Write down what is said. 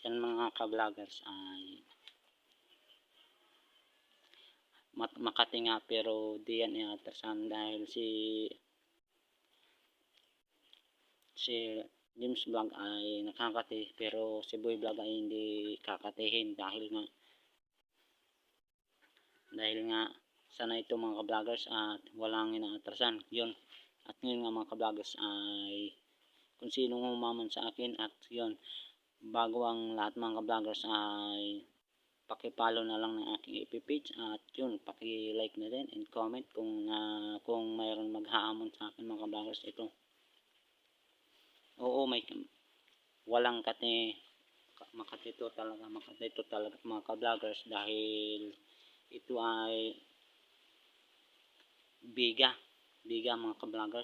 Yan mga ka-vloggers ay Makati nga, pero di yan iatrasan dahil si James Vlog ay nakakati, pero si Boy Vlog ay hindi kakatihin dahil nga sana ito mga ka-vloggers at walang inaatrasan yun. At ngayon nga mga ka-vloggers ay kung sino umaman sa akin, at yun, bago ang lahat mga ka-vloggers ay paki-follow na lang ng aking FB page, at yun, paki-like na din and comment kung mayroon maghahamon sa akin mga ka-vloggers. Ito, oo, walang makatito talaga mga ka-vloggers, dahil ito ay biga mga ka-vloggers.